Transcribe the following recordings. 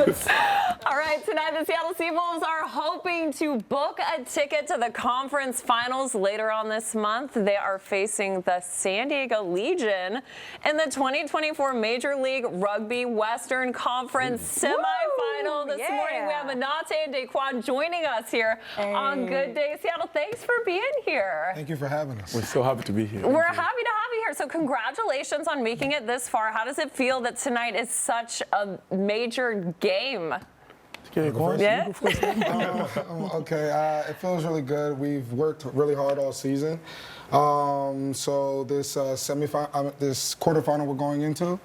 Yes. All right, tonight the Seattle SeaWolves are hoping to book a ticket to the conference finals later on this month. They are facing the San Diego Legion in the 2024 Major League Rugby Western Conference semifinal. This morning we have Monate and DaQuan joining us here on Good Day Seattle. Thanks for being here. Thank you for having us. We're so happy to be here. We're happy to have you here. So congratulations on making it this far. How does it feel that tonight is such a major game? Yeah. Okay, it feels really good. We've worked really hard all season. So this this quarterfinal we're going into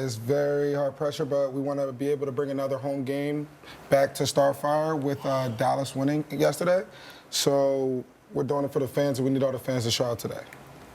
is very hard pressure, but we want to be able to bring another home game back to Starfire with Dallas winning yesterday. So we're doing it for the fans, and we need all the fans to show out today.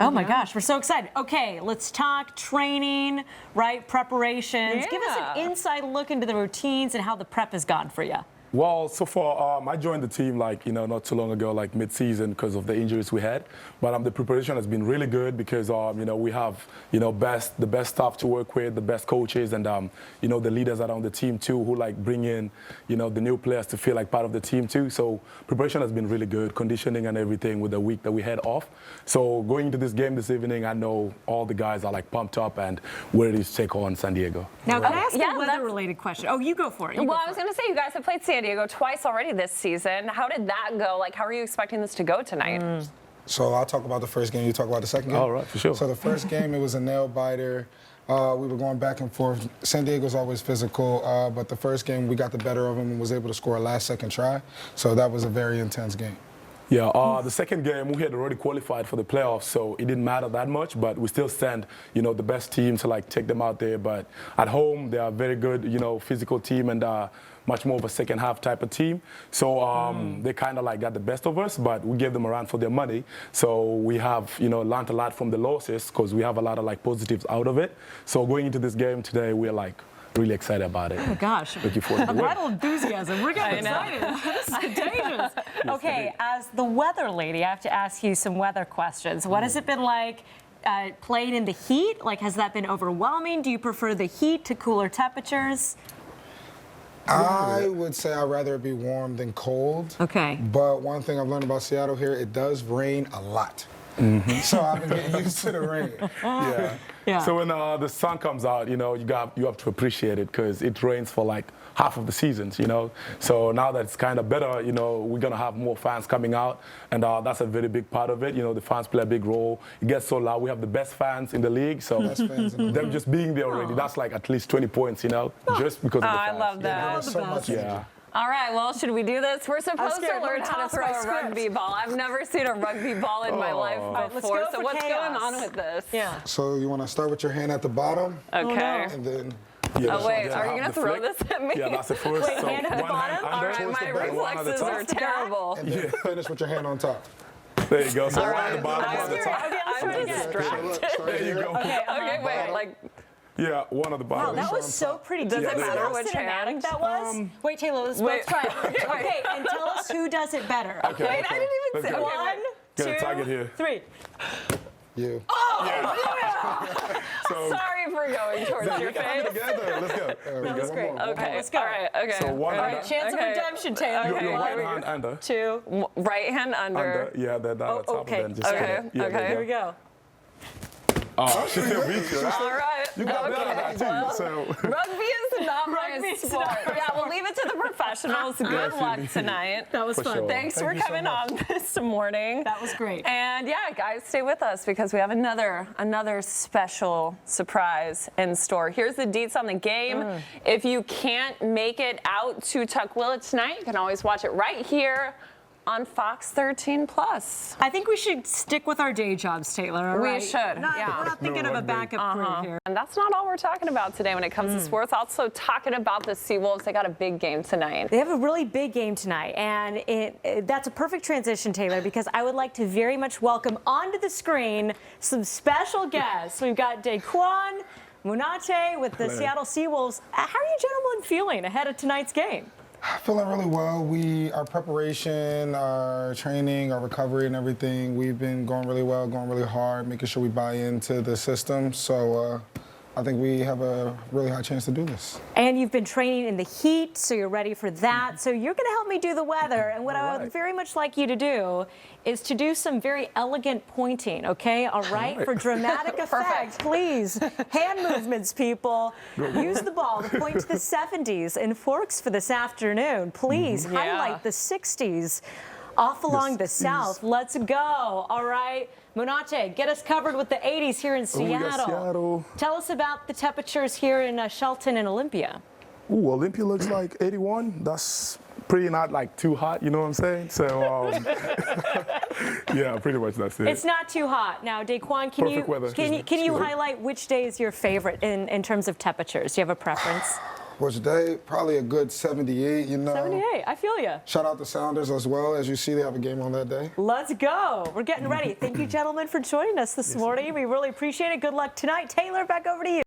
Oh my gosh, we're so excited. Okay, let's talk training, right? Preparations. Yeah. Give us an inside look into the routines and how the prep has gone for you. Well, so far, I joined the team not too long ago, like mid-season because of the injuries we had. But the preparation has been really good because, we have, the best staff to work with, the best coaches, and, the leaders that are on the team too, who bring in, the new players to feel like part of the team too. So preparation has been really good, conditioning and everything with the week that we had off. So going into this game this evening, I know all the guys are pumped up and ready to take on San Diego. Now, can I ask a weather-related question? Oh, you go for it. I was going to say, you guys have played San Diego twice already this season. How did that go? How are you expecting this to go tonight? So I'll talk about the first game. You talk about the second game. All right, for sure. So the first game, it was a nail biter. We were going back and forth. San Diego's always physical, but the first game we got the better of them and was able to score a last-second try. So that was a very intense game. Yeah, the second game, we had already qualified for the playoffs, so it didn't matter that much, but we still sent, the best team to, take them out there. But at home, they are a very good, physical team and much more of a second-half type of team. So they kind of, got the best of us, but we gave them a run for their money. So we have, learned a lot from the losses because we have a lot of, positives out of it. So going into this game today, we're, really excited about it. Oh my gosh. Looking forward to a vital enthusiasm. We're getting excited. This is contagious. Okay, as the weather lady, I have to ask you some weather questions. What has it been like playing in the heat? Has that been overwhelming? Do you prefer the heat to cooler temperatures? I would say I'd rather it be warm than cold. Okay. But one thing I've learned about Seattle here, it does rain a lot. So I've been getting used to the rain. Yeah. So when the sun comes out, you have to appreciate it because it rains for half of the seasons, So now that it's kind of better, we're going to have more fans coming out, and that's a very big part of it. The fans play a big role. It gets so loud. We have the best fans in the league, so them just being there already, that's at least 20 points, just because of the fans. I love that. So much energy. All right, well, should we do this? We're supposed to learn how to throw a rugby ball. I've never seen a rugby ball in my life before, so what's going on with this? Yeah. So you want to start with your hand at the bottom? Okay. And then... Oh, wait, are you going to throw this at me? Yeah, that's the first. Wait, hand at the bottom? All right, my reflexes are terrible. And then finish with your hand on top. There you go. So All one right. at the bottom, one at the top. I'm distracted. There you go. Okay, wait, Yeah, one at the Wow, bottom. that was so pretty. Does it you see matter how which cinematic hand? that was? Wait, Taylor, let's both try it. Okay, and tell us who does it better. Okay. Wait, I didn't even Let's say. go. One, Get a two, target here. 3. You. So, sorry for going towards your face. together. Let's go. That was great. Okay, Let's go. All right, okay. So one All under. right, chance of redemption, Taylor. Your Okay. right hand under. 2, right hand under. Yeah, that top okay. of them. Just Okay, yeah, okay. Here we go. Oh, she still beat you. All right. You got better at that too. Well, So. rugby is not my Rugby's sport. not- Yeah, we'll leave it to the professionals. Good luck tonight. That was For fun. sure. Thanks Thank for you so coming much. on this morning. That was great. And yeah, guys, stay with us because we have another special surprise in store. Here's the deets on the game. If you can't make it out to Tukwila tonight, you can always watch it right here on Fox 13 Plus. I think we should stick with our day jobs, Taylor. all We right? should, Not, yeah. We're not thinking of a backup crew here. And that's not all we're talking about today when it comes to sports. Also talking about the SeaWolves. They got a big game tonight. They have a really big game tonight, and that's a perfect transition, Taylor, because I would like to very much welcome onto the screen some special guests. We've got DaQuan, Monate with the Seattle SeaWolves. How are you gentlemen feeling ahead of tonight's game? Feeling really well. Our preparation, our training, our recovery and everything, we've been going really well, going really hard, making sure we buy into the system. So I think we have a really high chance to do this. And you've been training in the heat, so you're ready for that. So you're going to help me do the weather. And what I would very much like you to do is to do some very elegant pointing, okay? All right? For dramatic effect, please. Hand movements, people. Use the ball to point to the 70s and forks for this afternoon. Please highlight the 60s off along the south. Let's go. All right. Monate, get us covered with the 80s here in Seattle. Tell us about the temperatures here in Shelton and Olympia. Ooh, Olympia looks like 81. That's pretty not like too hot, you know what I'm saying? So, yeah, pretty much that's it. It's not too hot. Now, DaQuan, can you highlight which day is your favorite in terms of temperatures? Do you have a preference? Well, today, probably a good 78, you know. 78, I feel you. Shout out the Sounders as well. As you see, they have a game on that day. Let's go. We're getting ready. Thank you, gentlemen, for joining us this morning. We really appreciate it. Good luck tonight. Taylor, back over to you.